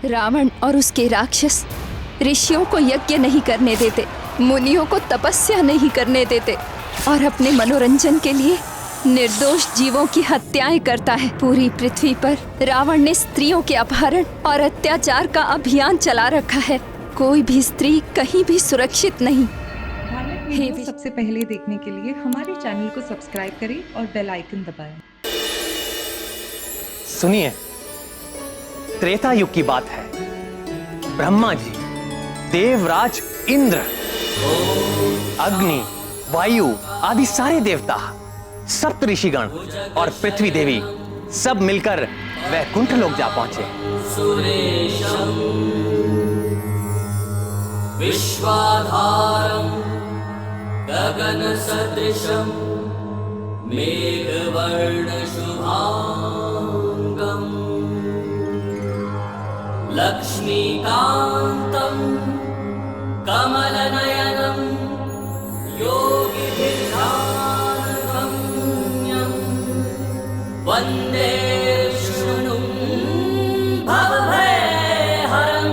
रावण और उसके राक्षस ऋषियों को यज्ञ नहीं करने देते, मुनियों को तपस्या नहीं करने देते और अपने मनोरंजन के लिए निर्दोष जीवों की हत्याएं करता है। पूरी पृथ्वी पर रावण ने स्त्रियों के अपहरण और अत्याचार का अभियान चला रखा है। कोई भी स्त्री कहीं भी सुरक्षित नहीं। धार्मिक वीडियो सबसे पहले देखने के लिए हमारे चैनल को सब्सक्राइब करें और बेल आइकन दबाएं। सुनिए, त्रेता युग की बात है। ब्रह्मा जी, देवराज इंद्र, अग्नि, वायु आदि सारे देवता, सप्त ऋषिगण और पृथ्वी देवी सब मिलकर वैकुंठ लोक जा पहुंचे। सुरेशम विश्वाधारम गगन सदृशम मेघवर्ण शुभांगम लक्ष्मीकांतम कमलनयनम योगिभिर्ध्यानगम्यं वन्दे विष्णुं भवभयहरं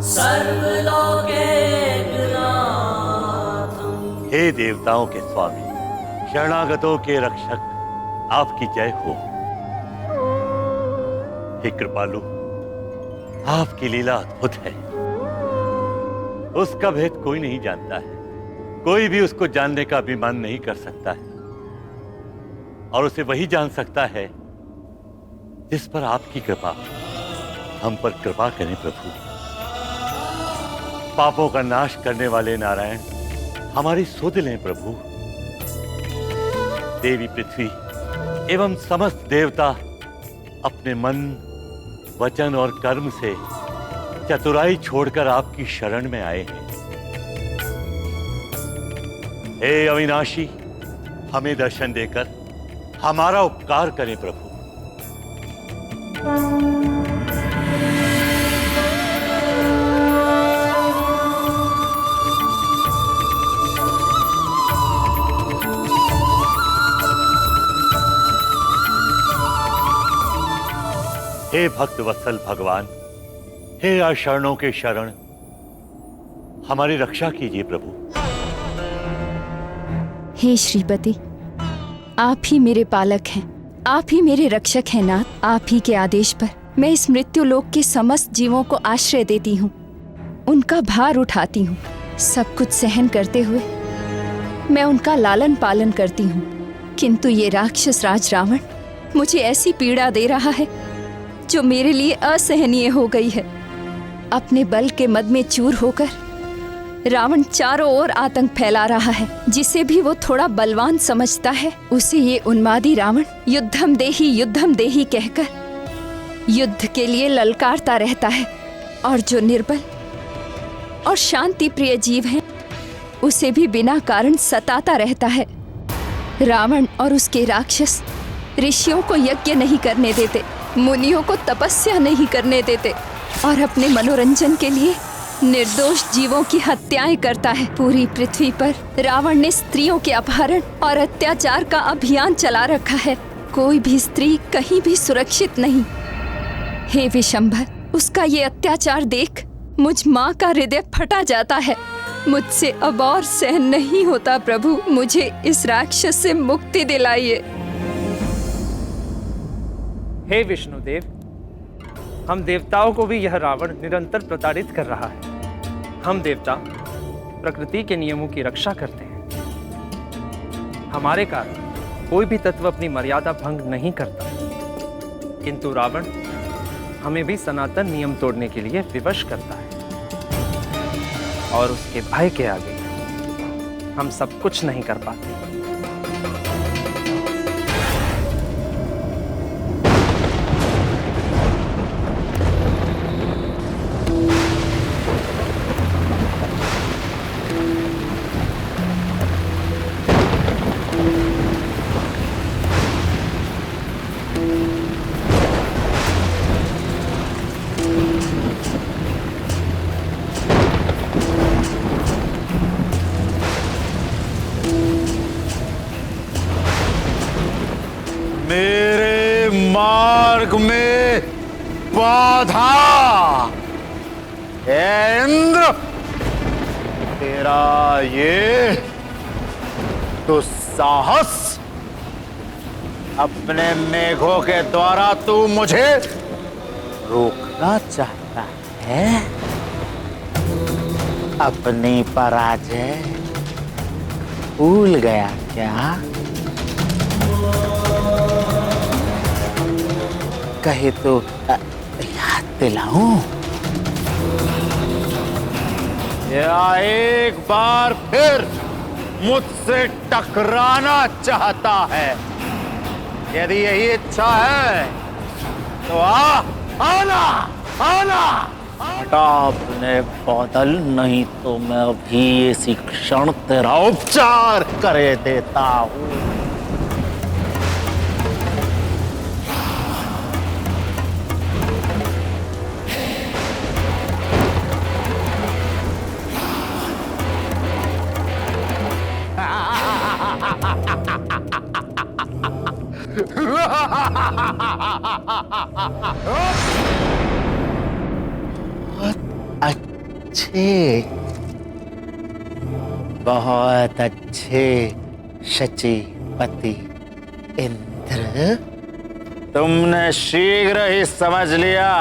सर्वलोकैकनाथम्। हे देवताओं के स्वामी, शरणागतों के रक्षक, आपकी जय हो। हे कृपालु, आपकी लीला अद्भुत है। उसका भेद कोई नहीं जानता है, कोई भी उसको जानने का अभिमान नहीं कर सकता है और उसे वही जान सकता है जिस पर आपकी कृपा। हम पर कृपा करें प्रभु। पापों का नाश करने वाले नारायण, हमारी सुध लें प्रभु। देवी पृथ्वी एवं समस्त देवता अपने मन, वचन और कर्म से चतुराई छोड़कर आपकी शरण में आए हैं। हे अविनाशी, हमें दर्शन देकर हमारा उपकार करें प्रभु। हे भक्त वत्सल भगवान, हे अशरणों के शरण, हमारी रक्षा कीजिए प्रभु। हे श्रीपति, आप ही मेरे पालक हैं, आप ही मेरे रक्षक हैं नाथ। आप ही के आदेश पर मैं इस मृत्यु लोक के समस्त जीवों को आश्रय देती हूँ, उनका भार उठाती हूँ। सब कुछ सहन करते हुए मैं उनका लालन पालन करती हूँ, किंतु ये राक्षस राज रावण मुझे ऐसी पीड़ा दे रहा है जो मेरे लिए असहनीय हो गई है। अपने बल के मद में चूर होकर रावण चारों ओर आतंक फैला रहा है। जिसे भी वो थोड़ा बलवान समझता है, उसे ये उन्मादी रावण युद्धम देही कहकर युद्ध के लिए ललकारता रहता है और जो निर्बल और शांति प्रिय जीव हैं, उसे भी बिना कारण सताता रहता है। रावण और उसके राक्षस ऋषियों को यज्ञ नहीं करने देते, मुनियों को तपस्या नहीं करने देते और अपने मनोरंजन के लिए निर्दोष जीवों की हत्याएं करता है। पूरी पृथ्वी पर रावण ने स्त्रियों के अपहरण और अत्याचार का अभियान चला रखा है। कोई भी स्त्री कहीं भी सुरक्षित नहीं। हे विशंभर, उसका ये अत्याचार देख मुझ माँ का हृदय फटा जाता है। मुझसे अब और सहन नहीं होता प्रभु, मुझे इस राक्षस से मुक्ति दिलाइए। हे विष्णुदेव, हम देवताओं को भी यह रावण निरंतर प्रताड़ित कर रहा है। हम देवता प्रकृति के नियमों की रक्षा करते हैं। हमारे कारण कोई भी तत्व अपनी मर्यादा भंग नहीं करता, किंतु रावण हमें भी सनातन नियम तोड़ने के लिए विवश करता है और उसके भय के आगे हम सब कुछ नहीं कर पाते। योद्धा, हे इंद्र, तेरा ये दुस्साहस, अपने मेघों के द्वारा तू मुझे रोकना चाहता है। अपनी पराजय भूल गया क्या? कहे तो याद दिलाऊं? या एक बार फिर मुझसे टकराना चाहता है? यदि यही इच्छा है तो आना आना। हटा अपने बादल, नहीं तो मैं अभी इसी क्षण तेरा उपचार करे देता हूं। बहुत अच्छे शचीपति इंद्र, तुमने शीघ्र ही समझ लिया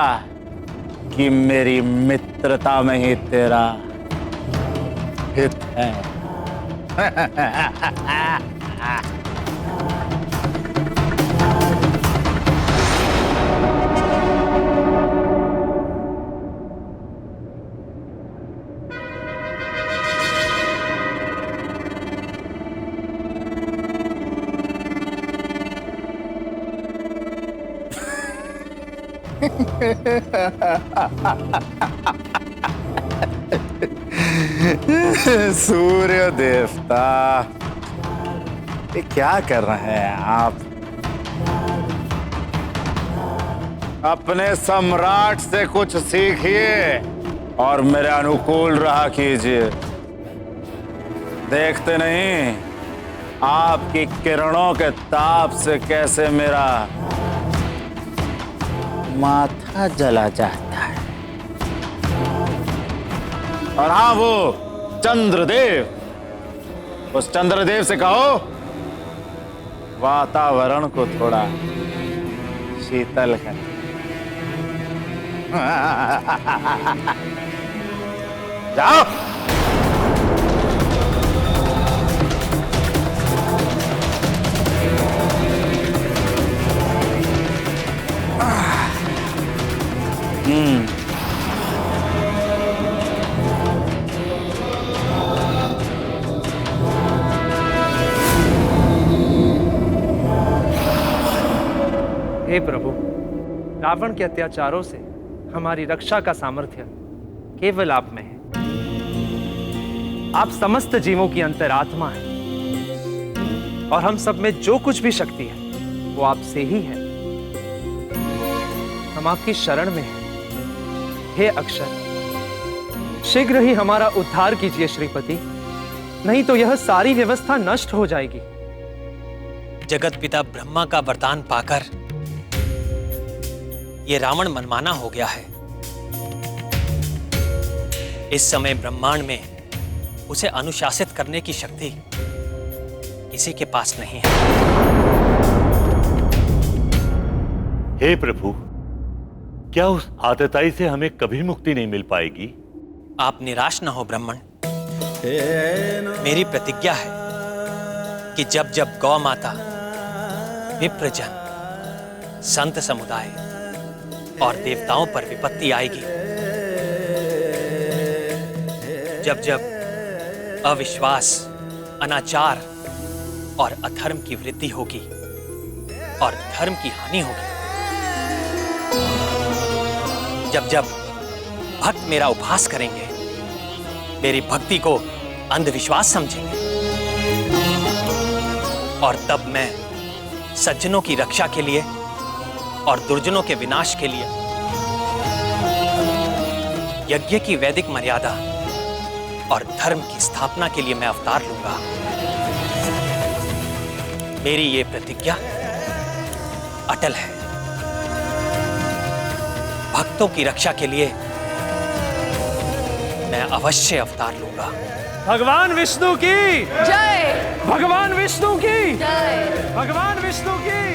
कि मेरी मित्रता में ही तेरा हित है। सूर्य देवता, ये क्या कर रहे हैं आप? अपने सम्राट से कुछ सीखिए और मेरे अनुकूल रहा कीजिए। देखते नहीं आपकी किरणों के ताप से कैसे मेरा माथा जला जाता है। और हाँ, वो चंद्रदेव, उस चंद्रदेव से कहो वातावरण को थोड़ा शीतल कर। जाओ। हे प्रभु, रावण के अत्याचारों से हमारी रक्षा का सामर्थ्य केवल आप में है। आप समस्त जीवों की अंतरात्मा हैं और हम सब में जो कुछ भी शक्ति है वो आपसे ही है। हम आपकी शरण में हैं। हे अक्षर, शीघ्र ही हमारा उद्धार कीजिए श्रीपति, नहीं तो यह सारी व्यवस्था नष्ट हो जाएगी। जगत पिता ब्रह्मा का वरदान पाकर ये रावण मनमाना हो गया है। इस समय ब्रह्मांड में उसे अनुशासित करने की शक्ति किसी के पास नहीं है। हे प्रभु, क्या उस आतताई से हमें कभी मुक्ति नहीं मिल पाएगी? आप निराश न हो ब्राह्मण। मेरी प्रतिज्ञा है कि जब जब गौ माता, विप्रजन, संत समुदाय और देवताओं पर विपत्ति आएगी, जब जब अविश्वास, अनाचार और अधर्म की वृद्धि होगी और धर्म की हानि होगी, जब जब भक्त मेरा उपहास करेंगे, मेरी भक्ति को अंधविश्वास समझेंगे, और तब मैं सज्जनों की रक्षा के लिए और दुर्जनों के विनाश के लिए यज्ञ की वैदिक मर्यादा और धर्म की स्थापना के लिए मैं अवतार लूंगा। मेरी ये प्रतिज्ञा अटल है। भक्तों की रक्षा के लिए मैं अवश्य अवतार लूंगा। भगवान विष्णु की जय, भगवान विष्णु की जय, भगवान विष्णु की।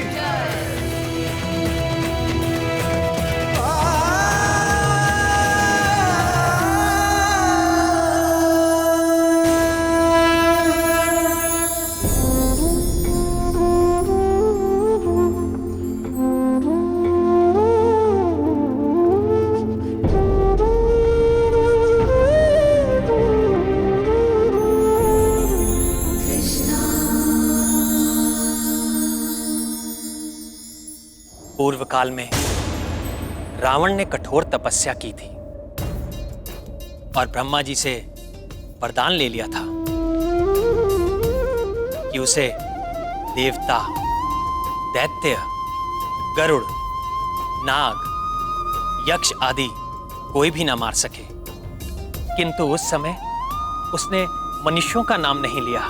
पूर्व काल में रावण ने कठोर तपस्या की थी और ब्रह्मा जी से वरदान ले लिया था कि उसे देवता, दैत्य, गरुड़, नाग, यक्ष आदि कोई भी ना मार सके। किंतु उस समय उसने मनुष्यों का नाम नहीं लिया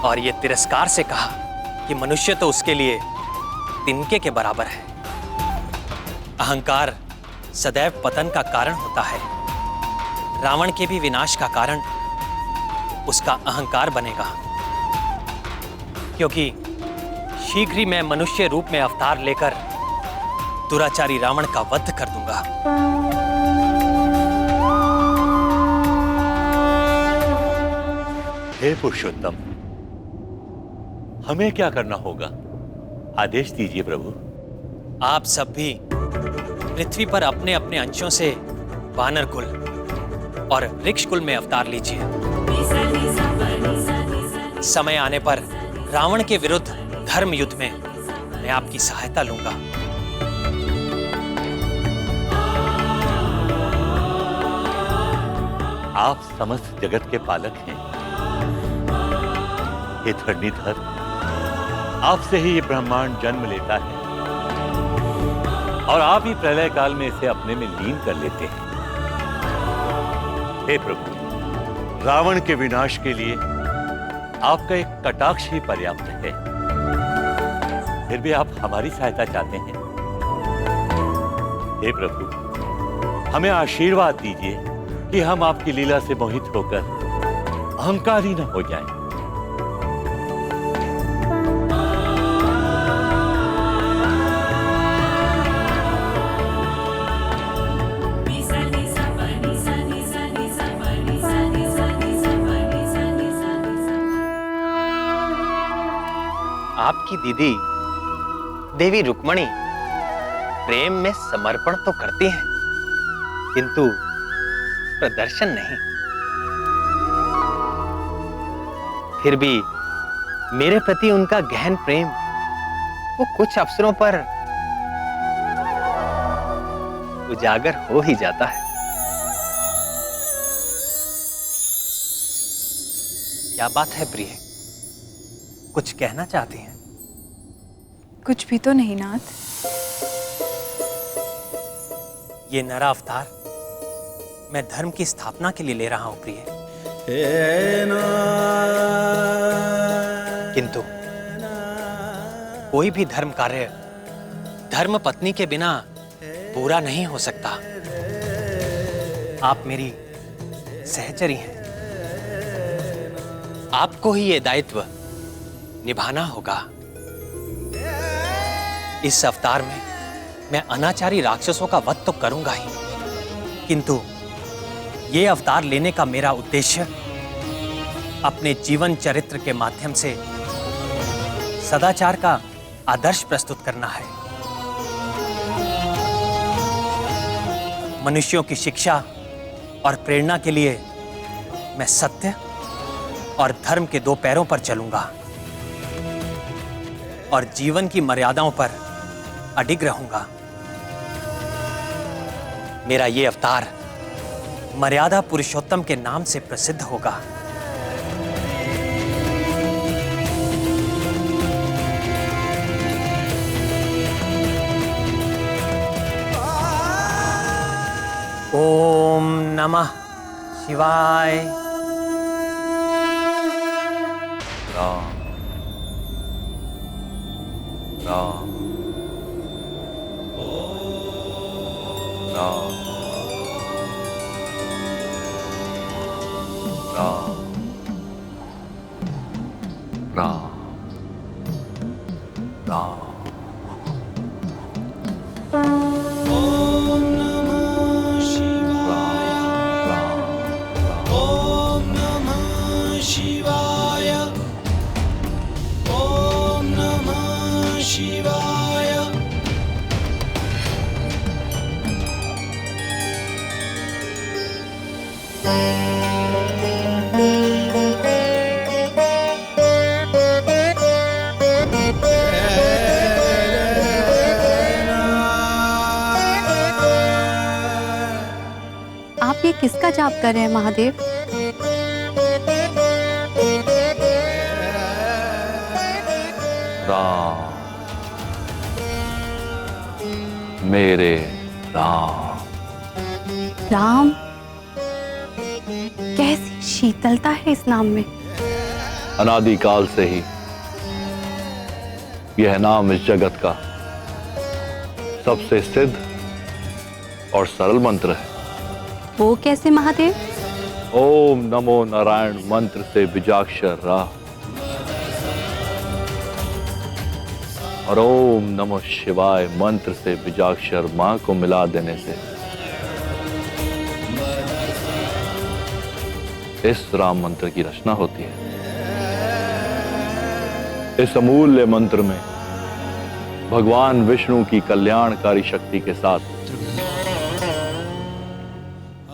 और ये तिरस्कार से कहा कि मनुष्य तो उसके लिए तिनके के बराबर है। अहंकार सदैव पतन का कारण होता है। रावण के भी विनाश का कारण उसका अहंकार बनेगा, क्योंकि शीघ्र ही मैं मनुष्य रूप में अवतार लेकर दुराचारी रावण का वध कर दूंगा। हे पुरुषोत्तम, हमें क्या करना होगा? आदेश दीजिए प्रभु। आप सब भी पृथ्वी पर अपने अपने अंशों से वानर कुल और वृक्ष कुल में अवतार लीजिए। समय आने पर रावण के विरुद्ध धर्म युद्ध में मैं आपकी सहायता लूंगा। आप समस्त जगत के पालक हैं। हे धरणीधर, आपसे ही ये ब्रह्मांड जन्म लेता है और आप ही प्रलय काल में इसे अपने में लीन कर लेते हैं। हे प्रभु, रावण के विनाश के लिए आपका एक कटाक्ष ही पर्याप्त है। फिर भी आप हमारी सहायता चाहते हैं। हे प्रभु, हमें आशीर्वाद दीजिए कि हम आपकी लीला से मोहित होकर अहंकारी न हो जाएं। आपकी दीदी देवी रुक्मणी प्रेम में समर्पण तो करती हैं, किंतु प्रदर्शन नहीं। फिर भी मेरे प्रति उनका गहन प्रेम वो कुछ अवसरों पर उजागर हो ही जाता है। क्या बात है प्रिय, कुछ कहना चाहती हैं? कुछ भी तो नहीं नाथ। ये नरा अवतार मैं धर्म की स्थापना के लिए ले रहा हूं प्रिय, किंतु कोई भी धर्म कार्य धर्म पत्नी के बिना पूरा नहीं हो सकता। आप मेरी सहचरी हैं, आपको ही ये दायित्व निभाना होगा। इस अवतार में मैं अनाचारी राक्षसों का वध तो करूंगा ही, किंतु ये अवतार लेने का मेरा उद्देश्य अपने जीवन चरित्र के माध्यम से सदाचार का आदर्श प्रस्तुत करना है। मनुष्यों की शिक्षा और प्रेरणा के लिए मैं सत्य और धर्म के दो पैरों पर चलूंगा और जीवन की मर्यादाओं पर अडिग रहूंगा। मेरा ये अवतार मर्यादा पुरुषोत्तम के नाम से प्रसिद्ध होगा। ओम नमः शिवाय। राम राम राम राम राम राम। आप ये किसका जाप कर रहे हैं महादेव? राम, मेरे राम। राम? कैसी शीतलता है इस नाम में। अनादिकाल से ही यह नाम इस जगत का सबसे सिद्ध और सरल मंत्र है। वो कैसे महादेव? ओम नमो नारायण मंत्र से बीजाक्षर रा और ओम नमो शिवाय मंत्र से बीजाक्षर मां को मिला देने से इस राम मंत्र की रचना होती है। इस अमूल्य मंत्र में भगवान विष्णु की कल्याणकारी शक्ति के साथ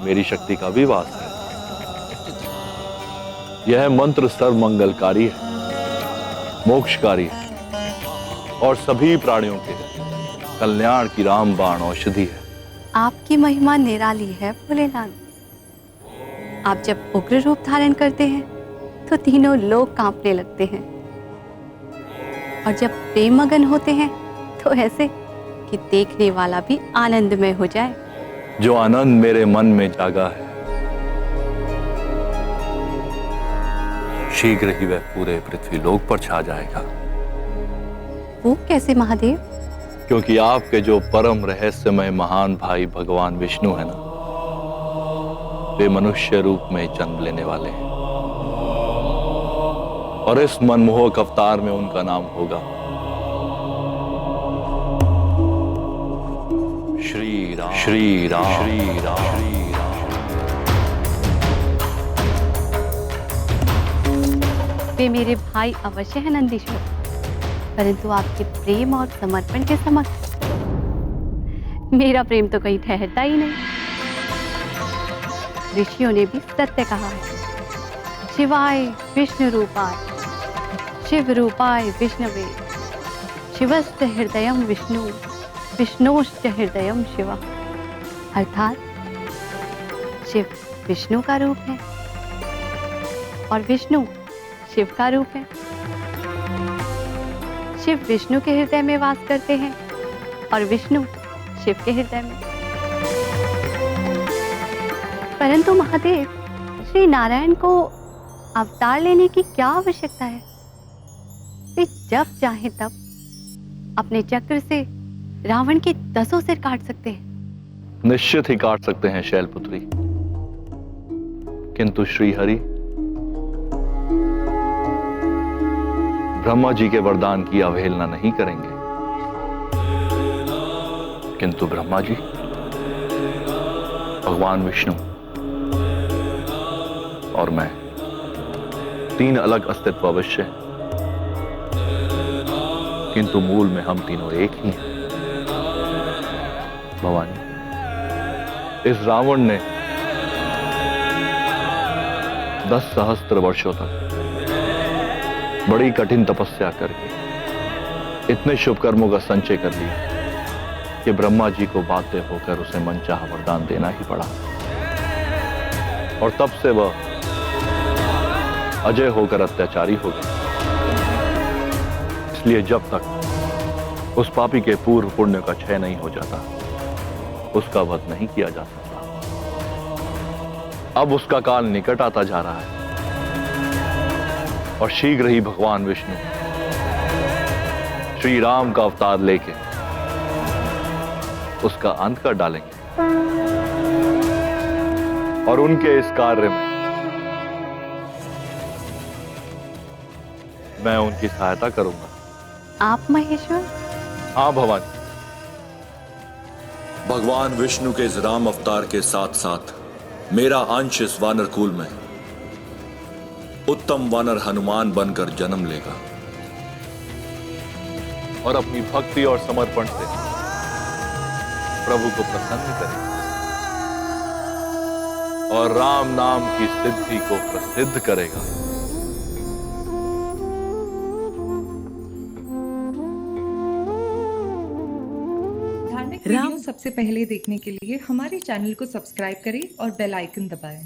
मेरी शक्ति का भी वास है। यह मंत्र सर्वमंगलकारी है, मोक्षकारी है और सभी प्राणियों के कल्याण की रामबाण औषधि है। आपकी महिमा निराली है भोलेनाथ। आप जब उग्र रूप धारण करते हैं तो तीनों लोग कांपने लगते हैं और जब प्रेम मगन होते हैं तो ऐसे कि देखने वाला भी आनंदमय हो जाए। जो आनंद मेरे मन में जागा है शीघ्र ही वह पूरे पृथ्वी लोक पर छा जाएगा। वो कैसे महादेव? क्योंकि आपके जो परम रहस्यमय महान भाई भगवान विष्णु है ना, वे मनुष्य रूप में जन्म लेने वाले हैं और इस मनमोहक अवतार में उनका नाम होगा श्री राम। श्री राम, श्री राम, श्री राम। वे मेरे भाई अवश्य है नंदीश्वर, परंतु आपके प्रेम और समर्पण के समक्ष मेरा प्रेम तो कहीं ठहरता ही नहीं। ऋषियों ने भी सत्य कहा है, शिवाय विष्णु रूपाय शिव रूपाय विष्णवे शिवस्य हृदयम विष्णु विष्णोश्च हृदयम शिव। अर्थात शिव विष्णु का रूप है और विष्णु शिव का रूप है। शिव विष्णु के हृदय में वास करते हैं और विष्णु शिव के हृदय में। परंतु महादेव, श्री नारायण को अवतार लेने की क्या आवश्यकता है? वे जब चाहे तब अपने चक्र से रावण के 10 सिर काट सकते हैं। निश्चित ही काट सकते हैं शैलपुत्री, किंतु श्री हरि ब्रह्मा जी के वरदान की अवहेलना नहीं करेंगे। किंतु ब्रह्मा जी, भगवान विष्णु और मैं, तीन अलग अस्तित्व अवश्य हैं, किंतु मूल में हम तीनों एक ही हैं। भवानी, इस रावण ने 10 सहस्त्र वर्षों तक बड़ी कठिन तपस्या करके इतने शुभ कर्मों का संचय कर लिया कि ब्रह्मा जी को बाध्य होकर उसे मनचाहा वरदान देना ही पड़ा और तब से वह अजय होकर अत्याचारी हो गया। इसलिए जब तक उस पापी के पूर्व पुण्य का क्षय नहीं हो जाता, उसका वध नहीं किया जा सकता। अब उसका काल निकट आता जा रहा है और शीघ्र ही भगवान विष्णु श्री राम का अवतार लेके उसका अंत कर डालेंगे। और उनके इस कार्य में मैं उनकी सहायता करूंगा। आप महेश्वर? हाँ भवानी। भगवान विष्णु के इस राम अवतार के साथ साथ मेरा अंश इस वानर कुल में उत्तम वानर हनुमान बनकर जन्म लेगा और अपनी भक्ति और समर्पण से प्रभु को प्रसन्न करेगा और राम नाम की सिद्धि को प्रसिद्ध करेगा। धार्मिक वीडियो सबसे पहले देखने के लिए हमारे चैनल को सब्सक्राइब करें और बेल आइकन दबाएं।